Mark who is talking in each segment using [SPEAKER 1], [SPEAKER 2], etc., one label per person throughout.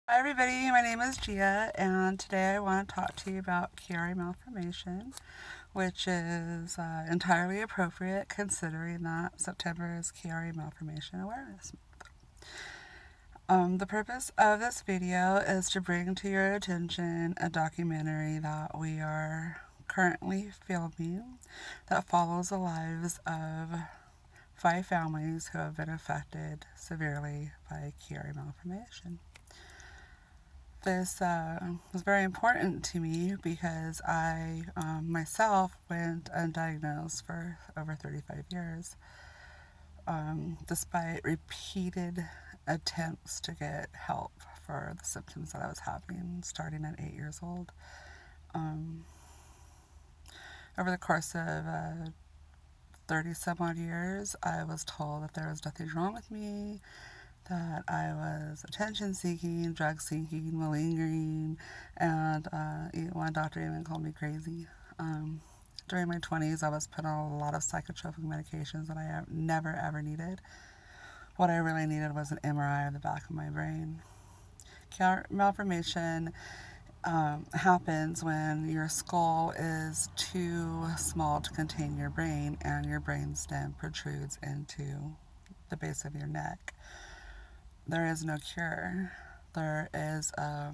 [SPEAKER 1] Hi everybody, my name is Gia, and today I want to talk to you about Chiari Malformation, which is entirely appropriate considering that September is Chiari Malformation Awareness Month. The purpose of this video is to bring to your attention a documentary that we are currently filming that follows the lives of 5 families who have been affected severely by Chiari Malformation. This was very important to me because I myself went undiagnosed for over 35 years, despite repeated attempts to get help for the symptoms that I was having starting at 8 years old. Over the course of 30 some odd years, I was told that there was nothing wrong with me, that I was attention seeking, drug seeking, malingering, and one doctor even called me crazy. During my 20s, I was put on a lot of psychotropic medications that I never ever needed. What I really needed was an MRI of the back of my brain. Malformation happens when your skull is too small to contain your brain and your brainstem protrudes into the base of your neck. There is no cure. There is a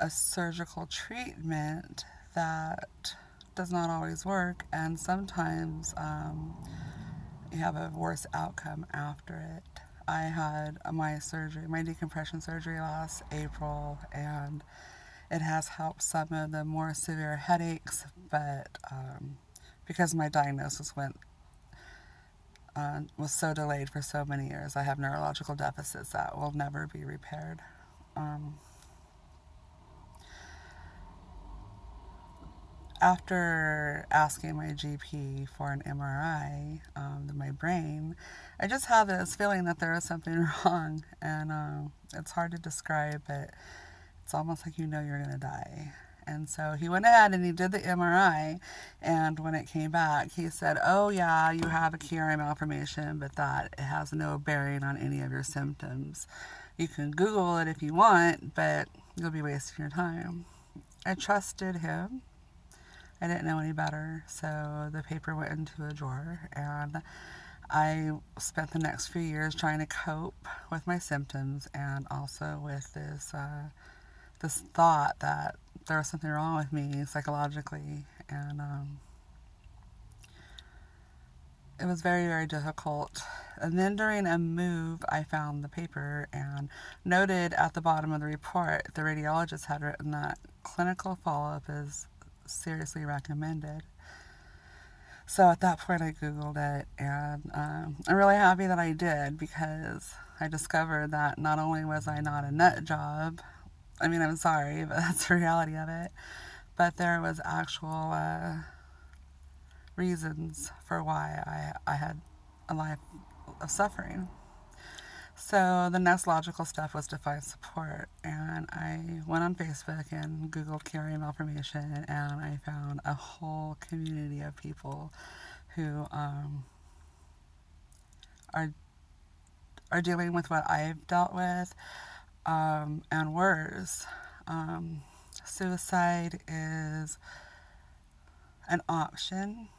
[SPEAKER 1] surgical treatment that does not always work, and sometimes you have a worse outcome after it. I had my decompression surgery last April, and it has helped some of the more severe headaches, but because my diagnosis was so delayed for so many years, I have neurological deficits that will never be repaired. After asking my GP for an MRI of my brain, I just had this feeling that there was something wrong, and it's hard to describe, but it's almost like you're going to die. And so he went ahead and he did the MRI, and when it came back, he said, "Oh yeah, you have a Chiari malformation, but that it has no bearing on any of your symptoms. You can Google it if you want, but you'll be wasting your time." I trusted him. I didn't know any better, so the paper went into a drawer, and I spent the next few years trying to cope with my symptoms and also with this thought that there was something wrong with me psychologically, and it was very, very difficult. And then during a move, I found the paper and noted at the bottom of the report, the radiologist had written that clinical follow-up is seriously recommended. So at that point, I Googled it, and I'm really happy that I did, because I discovered that not only was I not a nut job, I mean, I'm sorry, but that's the reality of it, but there was actual reasons for why I had a life of suffering. So the next logical step was to find support, and I went on Facebook and Googled Chiari Malformation, and I found a whole community of people who are dealing with what I've dealt with, and worse. Suicide is an option.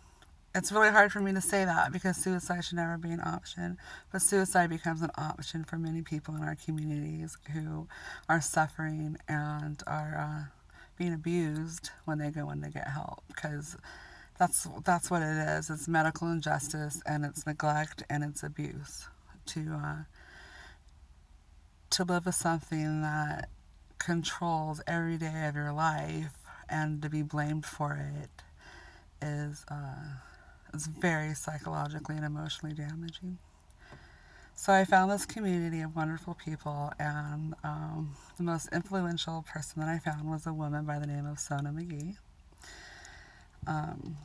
[SPEAKER 1] It's really hard for me to say that because suicide should never be an option, but suicide becomes an option for many people in our communities who are suffering and are being abused when they go in to get help, because that's what it is. It's medical injustice, and it's neglect, and it's abuse to live with something that controls every day of your life, and to be blamed for it is it's very psychologically and emotionally damaging. So I found this community of wonderful people, and the most influential person that I found was a woman by the name of Sona McGee.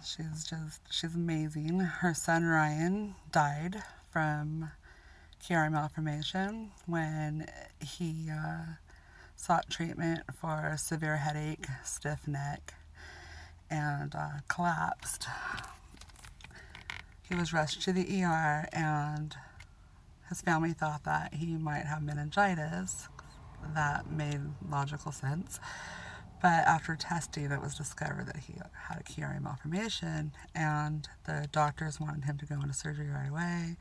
[SPEAKER 1] She's amazing. Her son Ryan died from Chiari Malformation when he sought treatment for a severe headache, stiff neck, and collapsed. He was rushed to the ER, and his family thought that he might have meningitis. that made logical sense. But after testing, it was discovered that he had a Chiari Malformation, and the doctors wanted him to go into surgery right away.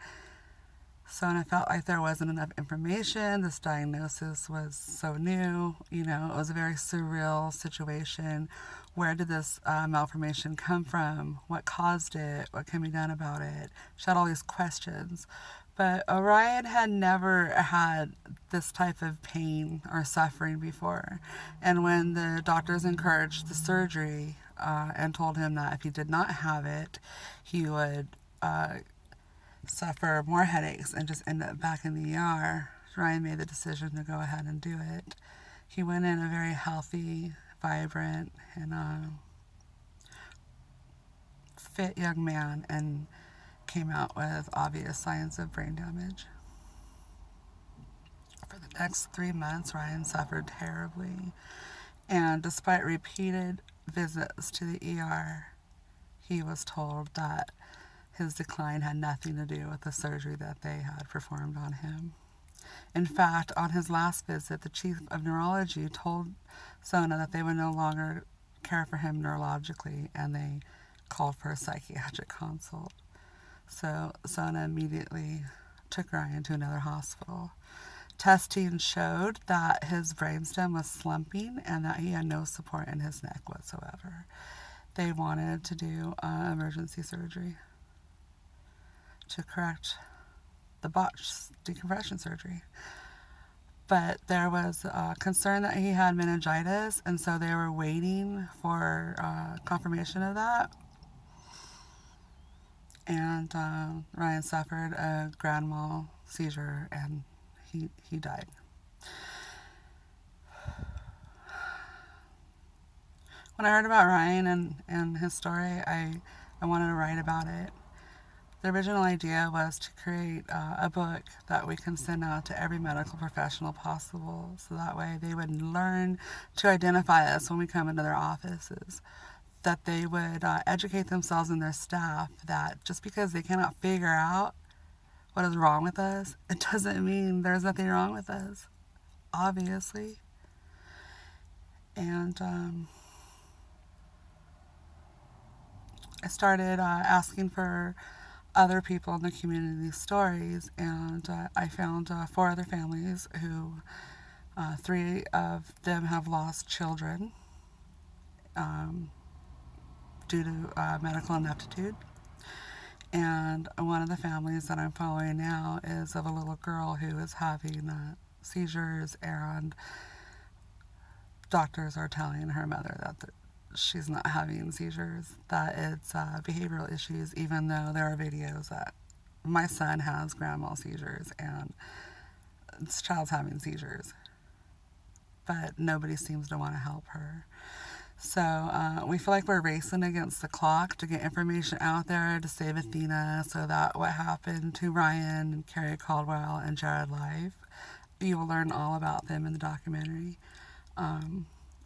[SPEAKER 1] So, and I felt like there wasn't enough information. This diagnosis was so new. You know, it was a very surreal situation. Where did this malformation come from? What caused it? What can be done about it? She had all these questions. But Orion had never had this type of pain or suffering before. And when the doctors encouraged the surgery and told him that if he did not have it, he would suffer more headaches and just end up back in the ER, Ryan made the decision to go ahead and do it. He went in a very healthy, vibrant, and fit young man and came out with obvious signs of brain damage. For the next 3 months, Ryan suffered terribly, and despite repeated visits to the ER, he was told that his decline had nothing to do with the surgery that they had performed on him. In fact, on his last visit, the chief of neurology told Sona that they would no longer care for him neurologically, and they called for a psychiatric consult. So Sona immediately took Ryan to another hospital. Testing showed that his brainstem was slumping and that he had no support in his neck whatsoever. They wanted to do emergency surgery to correct the botched decompression surgery. But there was concern that he had meningitis, and so they were waiting for confirmation of that. And Ryan suffered a grand mal seizure, and he died. When I heard about Ryan and his story, I wanted to write about it. The original idea was to create a book that we can send out to every medical professional possible, so that way they would learn to identify us when we come into their offices, that they would educate themselves and their staff that just because they cannot figure out what is wrong with us, it doesn't mean there's nothing wrong with us, obviously. And I started asking for other people in the community stories, and I found 4 other families who 3 of them have lost children due to medical ineptitude. And one of the families that I'm following now is of a little girl who is having seizures, and doctors are telling her mother that she's not having seizures, that it's behavioral issues, even though there are videos that my son has grand mal seizures and this child's having seizures. But nobody seems to want to help her. So we feel like we're racing against the clock to get information out there to save Athena, so that what happened to Ryan and Carrie Caldwell and Jared Life, you will learn all about them in the documentary.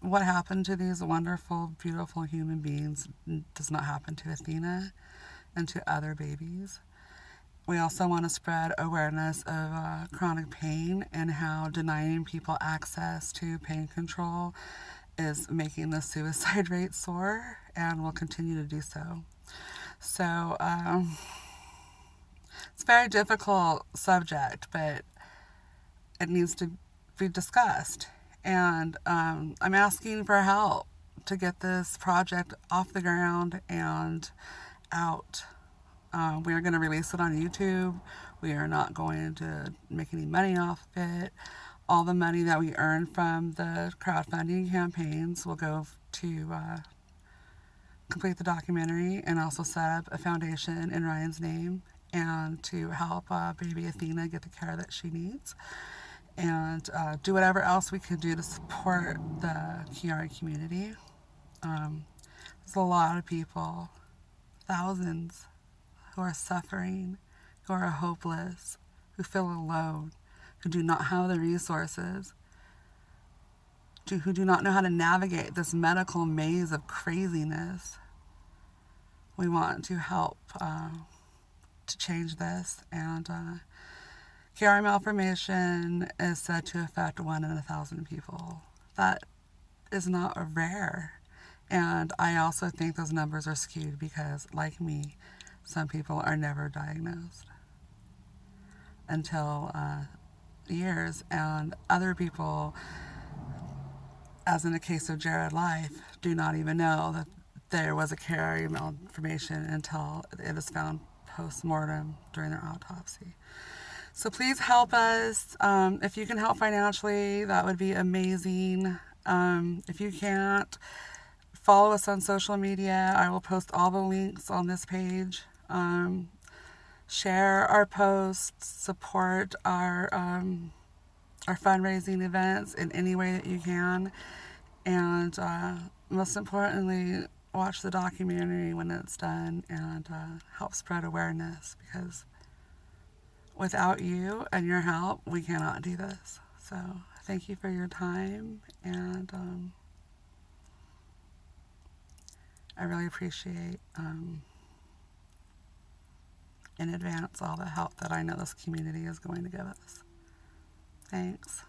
[SPEAKER 1] What happened to these wonderful, beautiful human beings does not happen to Athena and to other babies. We also want to spread awareness of chronic pain and how denying people access to pain control is making the suicide rate soar and will continue to do so. So it's a very difficult subject, but it needs to be discussed. And I'm asking for help to get this project off the ground and out. We are going to release it on YouTube. We are not going to make any money off of it. All the money that we earn from the crowdfunding campaigns will go to complete the documentary and also set up a foundation in Ryan's name and to help baby Athena get the care that she needs. And do whatever else we can do to support the Chiari community. There's a lot of people, thousands, who are suffering, who are hopeless, who feel alone, who do not have the resources, who do not know how to navigate this medical maze of craziness. We want to help to change this and Chiari Malformation is said to affect 1 in 1,000 people. That is not rare. And I also think those numbers are skewed because, like me, some people are never diagnosed until years, and other people, as in the case of Jared Life, do not even know that there was a Chiari malformation until it is found post-mortem during their autopsy. So please help us. If you can help financially, that would be amazing. If you can't, follow us on social media. I will post all the links on this page. Share our posts, support our fundraising events in any way that you can, and most importantly, watch the documentary when it's done and help spread awareness, because without you and your help, we cannot do this. So thank you for your time, and I really appreciate in advance all the help that I know this community is going to give us. Thanks.